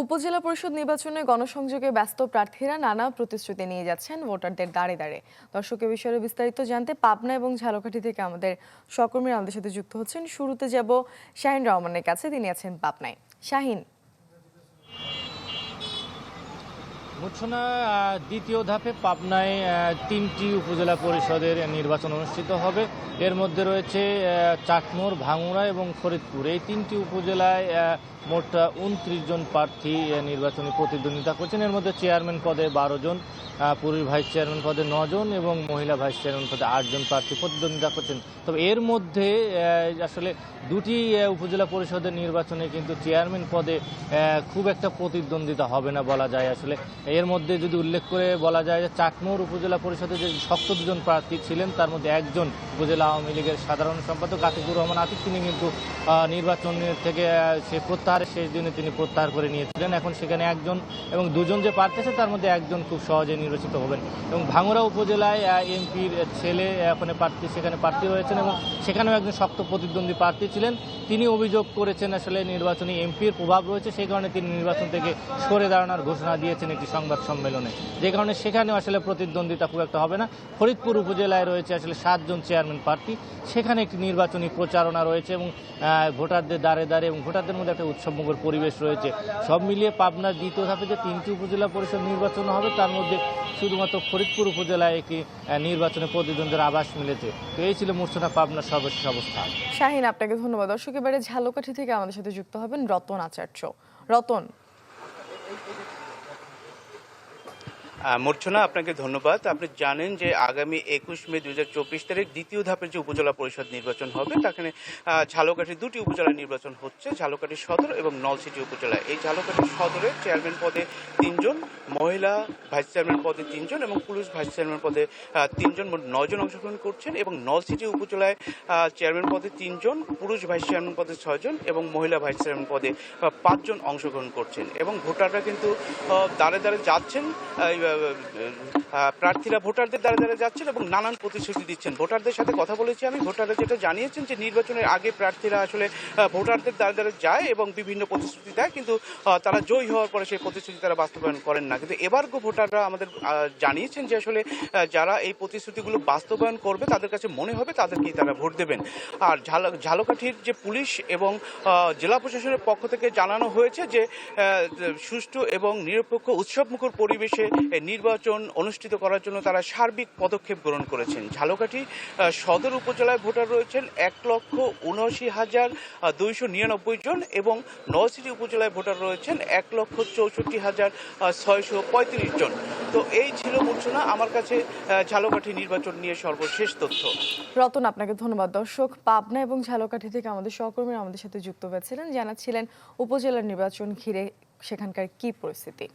উপজেলা পরিষদ নির্বাচনে গণসংযোগে ব্যস্ত প্রার্থীরা নানা প্রতিশ্রুতি নিয়ে যাচ্ছেন ভোটারদের দাঁড়ে দাঁড়ে। দর্শকের বিষয়ে বিস্তারিত জানতে পাবনা এবং ঝালকাঠি থেকে আমাদের সহকর্মীরা আমাদের সাথে যুক্ত হচ্ছেন। শুরুতে যাব শাহিন রহমানের কাছে, তিনি আছেন পাবনায়। শাহিন। মূর্ছনা দ্বিতীয় ধাপে পাবনায় 3টি উপজেলা পরিষদের নির্বাচন অনুষ্ঠিত হবে। এর মধ্যে রয়েছে চাটমোর, ভাঙ্গুড়া এবং ফরিদপুর। এই 3টি উপজেলায় মোট 29 জন প্রার্থী নির্বাচনী প্রতিদ্বন্দ্বিতা করছেন। এর মধ্যে চেয়ারম্যান পদে 12 জন, পুরুষ ভাইস চেয়ারম্যান পদে 9 জন এবং মহিলা ভাইস চেয়ারম্যান পদে 8 জন প্রার্থী প্রতিদ্বন্দ্বিতা করছেন। তবে এর মধ্যে আসলে দুটি উপজেলা পরিষদের নির্বাচনে কিন্তু চেয়ারম্যান পদে খুব একটা প্রতিদ্বন্দ্বিতা হবে না বলা যায়। আসলে এর মধ্যে যদি উল্লেখ করে বলা যায় যে চাটমোর উপজেলা পরিষদে যে শক্ত দুজন প্রার্থী ছিলেন তার মধ্যে একজন উপজেলা আওয়ামী লীগের সাধারণ সম্পাদক আতিকুর রহমান আতিক, তিনি কিন্তু নির্বাচন থেকে সে প্রত্যাহারের শেষ দিনে তিনি প্রত্যাহার করে নিয়েছিলেন। এখন সেখানে একজন এবং দুজন যে প্রার্থী আছে তার মধ্যে একজন খুব সহজে নির্বাচিত হবেন। এবং ভাঙ্গুড়া উপজেলায় এমপির ছেলে ওখানে সেখানে প্রার্থী রয়েছেন এবং সেখানেও একজন শক্ত প্রতিদ্বন্দ্বী প্রার্থী ছিলেন। তিনি অভিযোগ করেছেন আসলে নির্বাচনী এমপির প্রভাব রয়েছে, সেই কারণে তিনি নির্বাচন থেকে সরে দাঁড়ানোর ঘোষণা দিয়েছেন একটি সংবাদ সম্মেলনে, যে কারণে সেখানেও আসলে প্রতিদ্বন্দ্বিতা খুব একটা হবে না। ফরিদপুর উপজেলায় রয়েছে আসলে 7 জন চেয়ারম্যান প্রার্থী, সেখানে একটি নির্বাচনী প্রচারণা রয়েছে এবং ভোটারদের দ্বারে দ্বারে এবং ভোটারদের মধ্যে একটা উৎসবমুখর পরিবেশ রয়েছে। সব মিলিয়ে পাবনার দ্বিতীয় ধাপে যে 3টি উপজেলা পরিষদ নির্বাচন হবে তার মধ্যে শুধুমাত্র ফরিদপুর উপজেলায় একটি নির্বাচনে প্রতিদ্বন্দ্বীর আভাস মিলেছে। তো এই ছিল মূর্ছনা পাবনার সর্বশেষ অবস্থা। শাহিন, আপনাকে ধন্যবাদ। দর্শক, এবারে ঝালকাঠি থেকে আমাদের সাথে যুক্ত হবেন রতন আচার্য। রতন। মূর্ছনা, আপনাকে ধন্যবাদ। আপনি জানেন যে আগামী 21 মে 2024 তারিখ দ্বিতীয় ধাপের যে উপজেলা পরিষদ নির্বাচন হবে, সেখানে ঝালকাঠির 2টি উপজেলা নির্বাচন হচ্ছে, ঝালকাঠি সদর এবং নলছিটি উপজেলা। এই ঝালকাঠি সদরে চেয়ারম্যান পদে 3 জন, মহিলা ভাইস চেয়ারম্যান পদে 3 জন এবং পুরুষ ভাইস চেয়ারম্যান পদে 3 জন, মোট 9 জন অংশগ্রহণ করছেন। এবং নলছিটি উপজেলায় চেয়ারম্যান পদে 3 জন, পুরুষ ভাইস চেয়ারম্যান পদে 6 জন এবং মহিলা ভাইস চেয়ারম্যান পদে 5 জন অংশগ্রহণ করছেন। এবং ভোটাররা কিন্তু দাঁড়ে দাঁড়ে যাচ্ছেন, প্রার্থীরা ভোটারদের দ্বারা দ্বারা যাচ্ছেন এবং নানান প্রতিশ্রুতি দিচ্ছেন। ভোটারদের সাথে কথা বলেছি আমি, ভোটাররা যেটা জানিয়েছেন যে নির্বাচনের আগে প্রার্থীরা আসলে ভোটারদের দ্বারা দ্বারা যায় এবং বিভিন্ন প্রতিশ্রুতি দেয়, কিন্তু তারা জয়ী হওয়ার পরে সেই প্রতিশ্রুতি তারা বাস্তবায়ন করেন না। কিন্তু এবার ভোটাররা আমাদের জানিয়েছেন যে আসলে যারা এই প্রতিশ্রুতিগুলো বাস্তবায়ন করবে তাদের কাছে মনে হবে তাদেরকেই তারা ভোট দেবেন। আর ঝালকাঠির যে পুলিশ এবং জেলা প্রশাসনের পক্ষ থেকে জানানো হয়েছে যে সুষ্ঠু এবং নিরপেক্ষ উৎসবমুখর পরিবেশে নির্বাচন অনুষ্ঠিত করার জন্য তারা সার্বিক পদক্ষেপ গ্রহণ করেছেন। ঝালকাঠি সদর উপজেলায় ভোটার রয়েছেন 1,79,299 জন এবং নলছিটি উপজেলায় ভোটার রয়েছেন 1,64,635 জন। তো এই ছিল মূর্ছনা আমার কাছে ঝালকাঠি নির্বাচন নিয়ে সর্বশেষ তথ্য। রতন, আপনাকে ধন্যবাদ। দর্শক, পাবনা এবং ঝালকাঠি থেকে আমাদের সহকর্মীরা আমাদের সাথে যুক্ত হয়েছিলেন, জানাচ্ছিলেন উপজেলা নির্বাচন ঘিরে সেখানকার কি পরিস্থিতি।